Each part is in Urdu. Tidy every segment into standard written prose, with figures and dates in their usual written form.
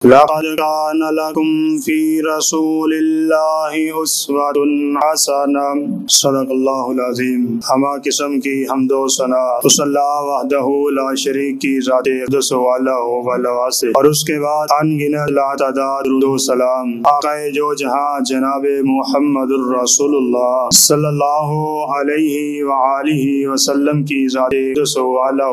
لقد كان لكم في رسول الله اسوة حسنة صدق اللہ العظیم۔ ہما قسم کی حمد و ثنا اس اللہ وحدہ لا شریک کی ذات اقدس والا سے، اور اس کے بعد ان گنت لا تعداد درود و سلام آقا جو جہاں جناب محمد الرسول اللہ صلی اللہ علیہ وآلہ وسلم کی ذات اقدس والا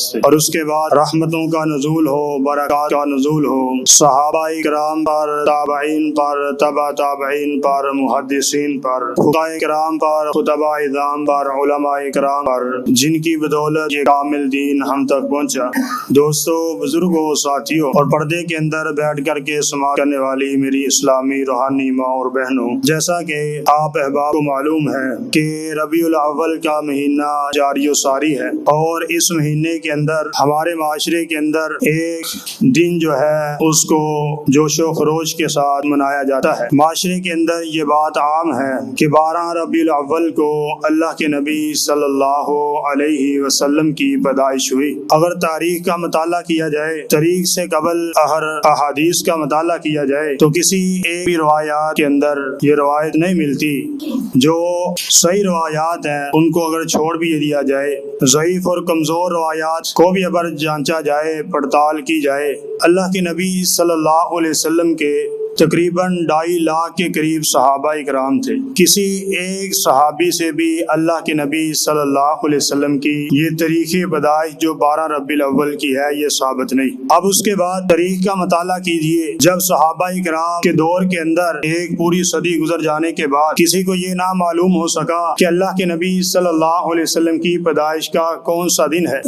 سے، اور اس کے بعد رحمتوں کا نزول ہو، برکات کا نزول ہو صحابہ کرام پر، تابعین پر، تبع تابعین پر، محدثین پر، فقہاء کرام پر، خطباء اعظام پر، علماء کرام پر، جن کی بدولت یہ کامل دین ہم تک پہنچا۔ دوستو، بزرگوں، ساتھیوں اور پردے کے اندر بیٹھ کر کے سماعت کرنے والی میری اسلامی روحانی ماں اور بہنوں، جیسا کہ آپ احباب کو معلوم ہے کہ ربیع الاول کا مہینہ جاری و ساری ہے، اور اس مہینے کے اندر ہمارے معاشرے کے اندر ایک دن جو ہے اس کو جوش و خروش کے ساتھ منایا جاتا ہے۔ معاشرے کے اندر یہ بات عام ہے کہ 12 ربیع الاول کو اللہ کے نبی صلی اللہ علیہ وسلم کی پیدائش ہوئی۔ اگر تاریخ کا مطالعہ کیا جائے، تاریخ سے قبل احادیث کا مطالعہ کیا جائے، تو کسی ایک بھی روایات کے اندر یہ روایت نہیں ملتی۔ جو صحیح روایات ہیں ان کو اگر چھوڑ بھی دیا جائے، ضعیف اور کمزور روایات کو بھی اگر جانچا جائے، پڑتال کی جائے، اللہ کے نبی صلی اللہ علیہ وسلم کے تقریباً 2.5 لاکھ کے قریب صحابہ کرام تھے۔ کسی ایک صحابی سے بھی اللہ کے نبی صلی اللہ علیہ وسلم کی یہ تاریخ پیدائش جو 12 ربیع الاول کی ہے یہ ثابت نہیں۔ اب اس کے بعد تاریخ کا مطالعہ کیجئے، جب صحابہ کرام کے دور کے اندر ایک پوری صدی گزر جانے کے بعد کسی کو یہ نہ معلوم ہو سکا کہ اللہ کے نبی صلی اللہ علیہ وسلم کی پیدائش کا کون سا دن ہے،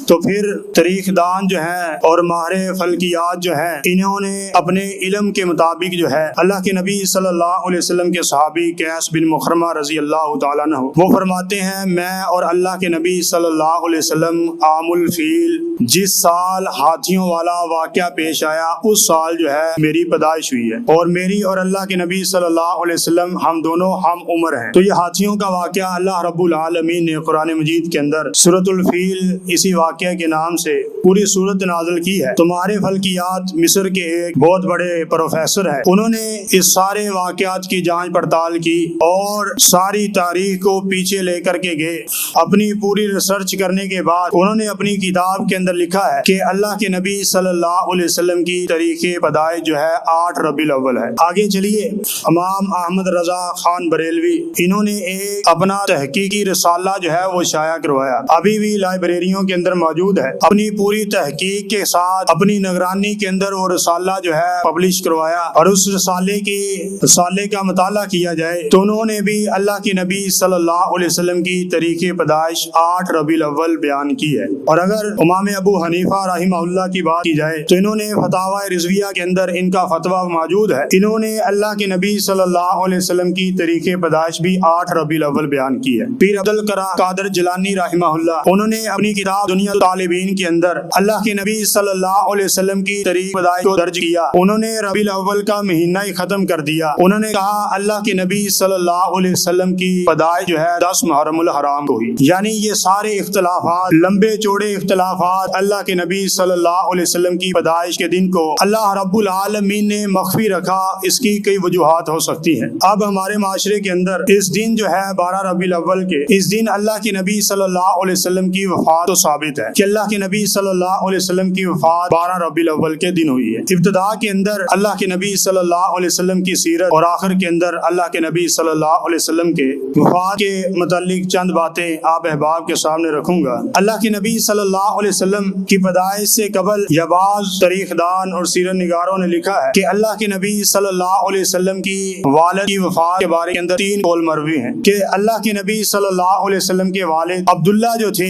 تو پھر تاریخ دان جو ہیں اور ماہر فلکیات جو ہیں، انہوں نے اپنے علم کے مطابق جو ہے اللہ کے نبی صلی اللہ علیہ وسلم کے صحابی قیس بن مخرمہ رضی اللہ تعالیٰ عنہ، وہ فرماتے ہیں میں اور اللہ کے نبی صلی اللہ علیہ وسلم عام الفیل، جس سال ہاتھیوں والا واقعہ پیش آیا اس سال جو ہے میری پیدائش ہوئی ہے، اور میری اور اللہ کے نبی صلی اللہ علیہ وسلم ہم دونوں ہم عمر ہیں۔ تو یہ ہاتھیوں کا واقعہ اللہ رب العالمین نے قرآن مجید کے اندر سورۃ الفیل اسی واقعہ کے نام سے پوری سورت نازل کی ہے۔ تمہارے فلکیات مصر کے ایک بہت بڑے پروفیسر ہے، انہوں نے اس سارے واقعات کی جانچ پڑتال کی اور ساری تاریخ کو پیچھے لے کر کے گئے۔ اپنی پوری ریسرچ کرنے کے بعد انہوں نے اپنی کتاب کے اندر لکھا ہے کہ اللہ کے نبی صلی اللہ علیہ وسلم کی تاریخ پیدائش جو ہے 8 ربیع الاول ہے۔ آگے چلیے، امام احمد رضا خان بریلوی، انہوں نے ایک اپنا تحقیقی رسالہ جو ہے وہ شائع کروایا، ابھی بھی لائبریریوں کے اندر موجود ہے۔ اپنی پوری تحقیق کے ساتھ اپنی نگرانی کے اندر وہ رسالہ جو ہے پبلش کروایا، اور اس رسالے کا مطالعہ کیا جائے تو انہوں نے بھی اللہ کے نبی صلی اللہ علیہ وسلم کی تاریخ پیدائش 8 ربیع الاول بیان کی ہے۔ اور اگر امام ابو حنیفہ رحمہ اللہ کی بات کی جائے تو انہوں نے فتاوی رضویہ کے اندر ان کا فتویٰ موجود ہے، انہوں نے اللہ کے نبی صلی اللہ علیہ وسلم کی تاریخ پیدائش بھی 8 ربیع الاول بیان کی ہے۔ پیر عبد القادر جیلانی رحمہ اللہ، انہوں نے اپنی کتاب دنیا الطالبین کے اندر اللہ کے نبی صلی اللہ علیہ وسلم کی تاریخ پیدائش کو درج کیا، انہوں نے ربیع الاول کا مہینہ ہی ختم کر دیا۔ انہوں نے کہا اللہ کے نبی صلی اللہ علیہ وسلم کی پیدائش جو ہے 10 محرم الحرام کو ہوئی۔ یعنی یہ سارے اختلافات، لمبے چوڑے اختلافات، اللہ کے نبی صلی اللہ علیہ وسلم کی پیدائش کے دن کو اللہ رب العالمین نے مخفی رکھا، اس کی کئی وجوہات ہو سکتی ہیں۔ اب ہمارے معاشرے کے اندر اس دن جو ہے 12 ربیع الاول کے اس دن اللہ کے نبی صلی اللہ علیہ وسلم کی وفات تو ثابت ہے کہ اللہ کے نبی صلی اللہ علیہ وسلم کی وفات 12 ربیع الاول کے دن ہوئی ہے۔ ابتدا کے اندر اللہ کے نبی صلی اللہ علیہ وسلم کی سیرت اور آخر کے اندر اللہ کے نبی صلی اللہ علیہ وسلم کے وفات کے متعلق چند باتیں آپ احباب کے سامنے رکھوں گا۔ اللہ کے نبی صلی اللہ علیہ وسلم کی پیدائش سے قبل یہ بعض تاریخ دان اور سیرت نگاروں نے لکھا ہے کہ اللہ کے نبی صلی اللہ علیہ وسلم کی والد کی وفات کے بارے کے اندر 3 قول مروی ہیں کہ اللہ کے نبی صلی اللہ علیہ وسلم کے والد عبداللہ جو تھے،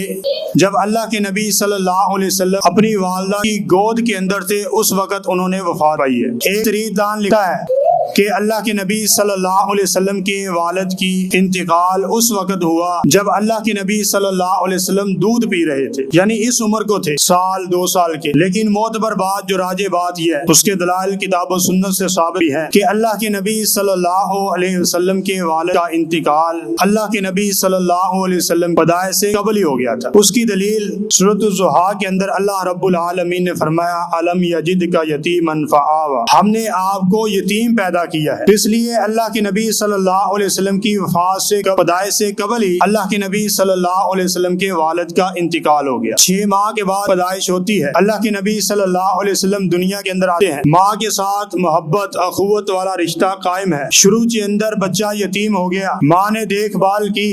جب اللہ کے نبی صلی اللہ علیہ وسلم اپنی والدہ کی گود کے اندر تھے اس وقت انہوں نے وفات پائی ہے۔ ایک تاریخ دان لکھا ہے کہ اللہ کے نبی صلی اللہ علیہ وسلم کے والد کی انتقال اس وقت ہوا جب اللہ کے نبی صلی اللہ علیہ وسلم دودھ پی رہے تھے، یعنی اس عمر کو تھے، 2 سال کے۔ لیکن معتبر بات جو راجح بات یہ ہے، اس کے دلائل کتاب و سنت سے ثابت بھی ہے کہ اللہ کے نبی صلی اللہ علیہ وسلم کے والد کا انتقال اللہ کے نبی صلی اللہ علیہ وسلم پیدائش سے قبل ہی ہو گیا تھا۔ اس کی دلیل سورۃ الضحیٰ کے اندر اللہ رب العالمین نے فرمایا الم یجدک یتیما فآویٰ، ہم نے آپ کو یتیم پیدا کیا ہے۔ اس لیے اللہ کے نبی صلی اللہ علیہ وسلم کی وفات سے پیدائش سے قبل ہی اللہ کے نبی صلی اللہ علیہ وسلم کے والد کا انتقال ہو گیا۔ 6 ماہ کے بعد پیدائش ہوتی ہے، اللہ کے نبی صلی اللہ علیہ وسلم دنیا کے اندر آتے ہیں، ماں کے ساتھ محبت اخوت والا رشتہ قائم ہے۔ شروع کے اندر بچہ یتیم ہو گیا، ماں نے دیکھ بھال کی،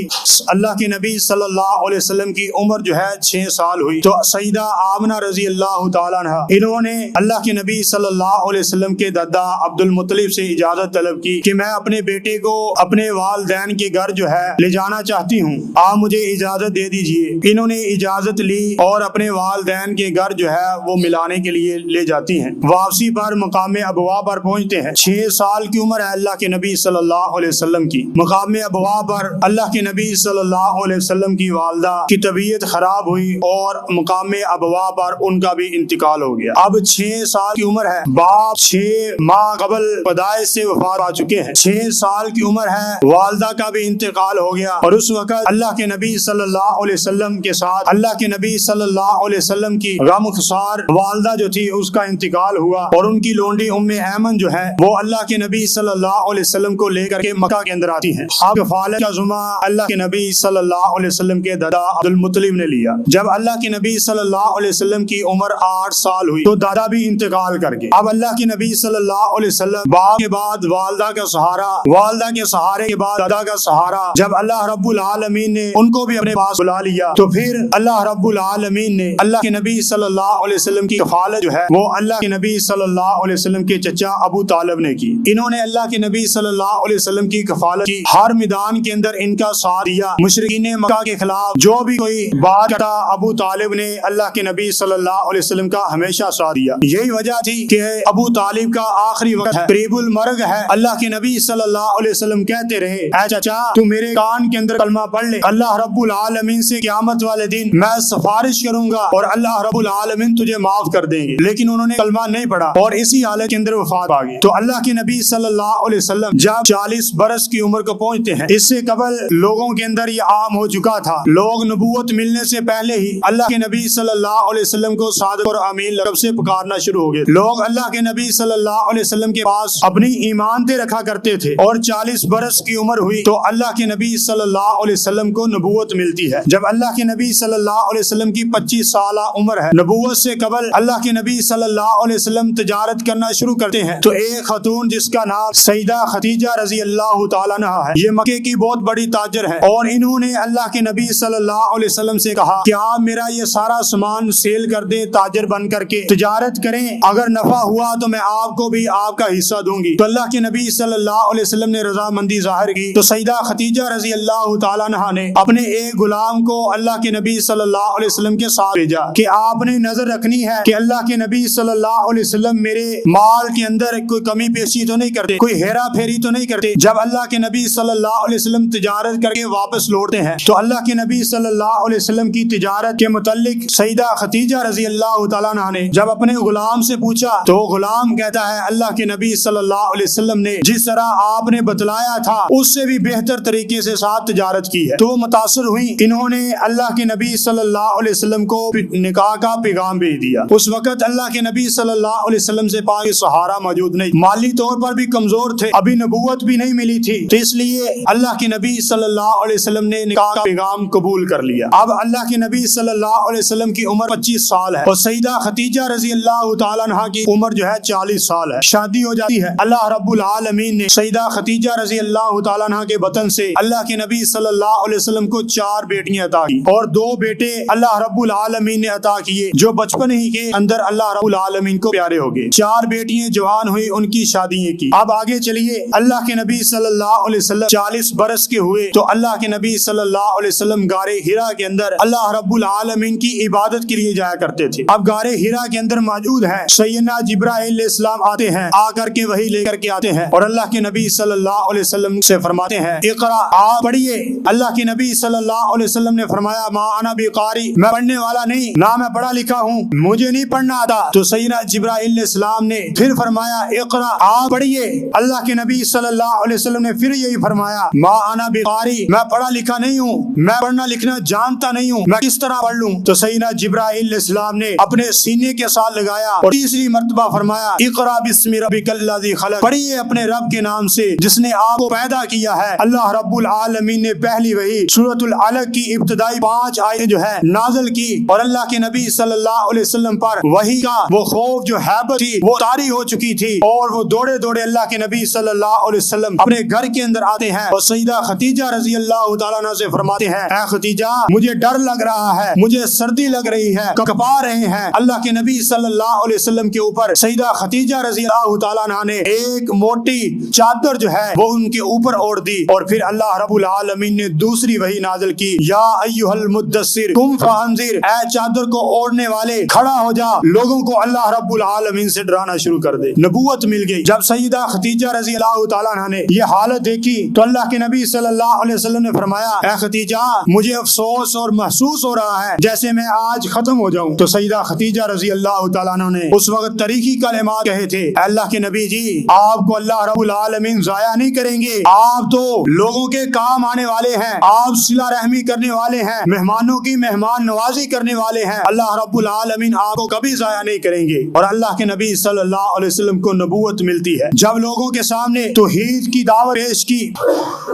اللہ کے نبی صلی اللہ علیہ وسلم کی عمر جو ہے 6 سال ہوئی تو سیدہ آمنہ رضی اللہ تعالیٰ عنہ انہوں نے اللہ کے نبی صلی اللہ علیہ وسلم کے دادا عبد المطلب سے اجازت طلب کی کہ میں اپنے بیٹے کو اپنے والدین کے گھر جو ہے لے جانا چاہتی ہوں، آپ مجھے اجازت دے دیجئے۔ انہوں نے اجازت لی اور اپنے والدین کے گھر جو ہے وہ ملانے کے لیے لے جاتی ہیں۔ واپسی پر مقام ابوا پر پہنچتے ہیں، 6 سال کی عمر ہے اللہ کے نبی صلی اللہ علیہ وسلم کی۔ مقام ابوا پر اللہ کے نبی صلی اللہ علیہ وسلم کی والدہ کی طبیعت خراب ہوئی اور مقام ابوا پر ان کا بھی انتقال ہو گیا۔ اب 6 سال کی عمر ہے، باپ 6 ماہ قبل پیدائش سے وفات پا چکے ہیں، 6 سال کی عمر ہے، والدہ کا بھی انتقال ہو گیا، اور اس وقت اللہ کے نبی صلی اللہ علیہ وسلم کے ساتھ اللہ کے نبی صلی اللہ علیہ وسلم کی غم خسار والدہ جو تھی اس کا انتقال ہوا، اور ان کی لونڈی ام ایمن جو ہے وہ اللہ کے نبی صلی اللہ علیہ وسلم کو لے کر کے مکہ کے اندر آتی ہیں۔ اب کفالت کا ذمہ اللہ کے نبی صلی اللہ علیہ وسلم کے دادا عبد المطلب نے لیا۔ جب اللہ کے نبی صلی اللہ علیہ وسلم کی عمر 8 سال ہوئی تو دادا بھی انتقال کر گئے۔ اب اللہ کے نبی صلی اللہ علیہ وسلم باپ کے بعد والدہ کا سہارا، والدہ کے سہارے کے بعد دادا کا سہارا، جب اللہ رب العالمین نے ان کو بھی اپنے پاس بلا لیا تو پھر اللہ رب العالمین نے اللہ کے نبی صلی اللہ علیہ وسلم کی کفالت جو ہے وہ اللہ کے نبی صلی اللہ علیہ وسلم کے چچا ابو طالب نے کی۔ انہوں نے اللہ کے نبی صلی اللہ علیہ وسلم کی کفالت کی، ہر میدان کے اندر ان کا ساتھ دیا۔ مشرکین مکہ کے خلاف جو بھی کوئی بات کرتا ابو طالب نے اللہ کے نبی صلی اللہ علیہ وسلم کا ہمیشہ ساتھ دیا۔ یہی وجہ تھی کہ ابو طالب کا آخری وقت ہے، قریب المرگ ہے، اللہ کے نبی صلی اللہ علیہ وسلم کہتے رہے اے چچا تو میرے کان کے اندر کلمہ پڑھ لے، اللہ رب العالمین سے قیامت والے دن میں سفارش کروں گا اور اللہ رب العالمین تجھے معاف کر دیں گے، لیکن انہوں نے کلمہ نہیں پڑھا اور اسی حالت کے اندر وفات پا گئی۔ تو اللہ کے نبی صلی اللہ علیہ وسلم جب 40 برس کی عمر کو پہنچتے ہیں، اس سے قبل لوگوں کے اندر یہ عام ہو چکا تھا، لوگ نبوت ملنے سے پہلے ہی اللہ کے نبی صلی اللہ علیہ وسلم کو صادق اور امین لقب سے پکارنا شروع ہو گئے۔ لوگ اللہ کے نبی صلی اللہ علیہ وسلم کے پاس اپنی ایمانتیں رکھا کرتے تھے، اور 40 برس کی عمر ہوئی تو اللہ کے نبی صلی اللہ علیہ وسلم کو نبوت ملتی ہے۔ جب اللہ کے نبی صلی اللہ علیہ وسلم کی 25 سالہ عمر ہے، نبوت سے قبل اللہ کے نبی صلی اللہ علیہ وسلم تجارت کرنا شروع کرتے ہیں تو ایک خاتون جس کا نام سیدہ خدیجہ رضی اللہ تعالیٰ عنہا ہے، یہ مکے کی بہت بڑی تاجر ہے، اور انہوں نے اللہ کے نبی صلی اللہ علیہ وسلم سے کہا کہ آپ میرا یہ سارا سامان سیل کر دیں، تاجر بن کر کے تجارت کریں، اگر نفع ہوا تو میں آپ کو بھی آپ کا حصہ دوں گی۔ تو اللہ کے نبی صلی اللہ علیہ وسلم نے رضامندی ظاہر کی تو سیدہ خدیجہ رضی اللہ تعالیٰ عنہا نے اپنے ایک غلام کو اللہ کے نبی صلی اللہ علیہ وسلم کے ساتھ بھیجا کہ آپ نے نظر رکھنی ہے کہ اللہ کے نبی صلی اللہ علیہ وسلم میرے مال کے اندر کوئی کمی پیشی تو نہیں کرتے، کوئی ہیرا پھیری تو نہیں کرتے۔ جب اللہ کے نبی صلی اللہ علیہ وسلم تجارت کر کے واپس لوٹتے ہیں تو اللہ کے نبی صلی اللہ علیہ وسلم کی تجارت کے متعلق سیدہ خدیجہ رضی اللہ تعالیٰ عنہا نے جب اپنے غلام سے پوچھا تو غلام کہتا ہے اللہ کے نبی صلی اللہ علیہ وسلم نے جس طرح آپ نے بتلایا تھا اس سے بھی بہتر طریقے سے ساتھ تجارت کی ہے۔ تو وہ متاثر ہوئی، انہوں نے اللہ کے نبی صلی اللہ علیہ وسلم کو نکاح کا پیغام بھیج دیا۔ اس وقت اللہ کے نبی صلی اللہ علیہ وسلم سے پاک سہارا موجود نہیں، مالی طور پر بھی کمزور تھے، ابھی نبوت بھی نہیں ملی تھی، تو اس لیے اللہ کے نبی صلی اللہ علیہ وسلم نے نکاح کا پیغام قبول کر لیا۔ اب اللہ کے نبی صلی اللہ علیہ وسلم کی عمر 25 سال ہے اور سیدہ خدیجہ رضی اللہ تعالیٰ عنہا کی عمر جو ہے 40 سال ہے۔ شادی ہو جاتی ہے، اللہ رب العالمین نے سیدہ خدیجہ رضی اللہ تعالیٰ عنہا کے بطن سے اللہ کے نبی صلی اللہ علیہ وسلم کو 4 بیٹیاں عطا کی اور 2 بیٹے اللہ رب العالمین نے عطا کیے جو بچپن ہی کے اندر اللہ رب العالمین کو پیارے ہو گئے۔ 4 بیٹیاں جوان ہوئی، ان کی شادیاں کی۔ اب آگے چلیے، اللہ کے نبی صلی اللہ علیہ وسلم 40 برس کے ہوئے تو اللہ کے نبی صلی اللہ علیہ وسلم غار حرا کے اندر اللہ رب العالمین کی عبادت کے لیے جایا کرتے تھے۔ اب غار حرا کے اندر موجود ہے، سیدنا جبرائیل علیہ السلام آتے ہیں، آ کر کے وحی لے لے کر کے آتے ہیں اور اللہ کے نبی صلی اللہ علیہ وسلم سے فرماتے ہیں اقرا، آپ پڑھیے۔ اللہ کے نبی صلی اللہ علیہ وسلم نے فرمایا ما انا بقاری، میں پڑھنے والا نہیں، نہ میں پڑھا لکھا ہوں، مجھے نہیں پڑھنا آتا۔ تو سیدنا جبرائیل علیہ السلام نے پھر فرمایا اقرا، آپ پڑھیے۔ اللہ کے نبی صلی اللہ علیہ وسلم نے پھر یہی فرمایا ما انا بقاری، میں پڑھا لکھا نہیں ہوں، میں پڑھنا لکھنا جانتا نہیں ہوں، میں کس طرح پڑھ لوں؟ تو سیدنا جبرائیل علیہ السلام نے اپنے سینے کے ساتھ لگایا اور تیسری مرتبہ فرمایا اقرا بسم ربک الذی خلق، پڑھیے اپنے رب کے نام سے جس نے آپ کو پیدا کیا ہے۔ اللہ رب العالمین نے پہلی وحی سورۃ العلق کی ابتدائی 5 آیتیں جو ہے نازل کی اور اللہ کے نبی صلی اللہ علیہ وسلم پر وحی کا وہ خوف جو ہیبت تھی وہ طاری ہو چکی تھی اور وہ دوڑے دوڑے اللہ کے نبی صلی اللہ علیہ وسلم اپنے گھر کے اندر آتے ہیں اور سیدہ خدیجہ رضی اللہ تعالیٰ عنہ سے فرماتے ہیں اے خدیجہ مجھے ڈر لگ رہا ہے، مجھے سردی لگ رہی ہے، کپا رہے ہیں۔ اللہ کے نبی صلی اللہ علیہ وسلم کے اوپر سیدہ خدیجہ رضی اللہ تعالیٰ عنہ نے ایک موٹی چادر جو ہے وہ ان کے اوپر اوڑھ دی اور پھر اللہ رب العالمین نے دوسری وحی نازل کی یا ایھا المدثر قم فانذر، اے چادر کو اوڑھنے والے کھڑا ہو جا، لوگوں کو اللہ رب العالمین سے ڈرانا شروع کر دے۔ نبوت مل گئی۔ جب سیدہ خدیجہ رضی اللہ تعالیٰ عنہ نے یہ حالت دیکھی تو اللہ کے نبی صلی اللہ علیہ وسلم نے فرمایا اے خدیجہ مجھے افسوس اور محسوس ہو رہا ہے جیسے میں آج ختم ہو جاؤں۔ تو سیدہ خدیجہ رضی اللہ تعالیٰ عنہ نے اس وقت تاریخی کلمات کہے تھے اے اللہ کے نبی جی آپ کو اللہ رب العالمین ضائع نہیں کریں گے، آپ تو لوگوں کے کام آنے والے ہیں، آپ صلہ رحمی کرنے والے ہیں، مہمانوں کی مہمان نوازی کرنے والے ہیں، اللہ رب العالمین آپ کو کبھی ضائع نہیں کریں گے۔ اور اللہ کے نبی صلی اللہ علیہ وسلم کو نبوت ملتی ہے جب لوگوں کے سامنے توحید کی دعوت پیش کی،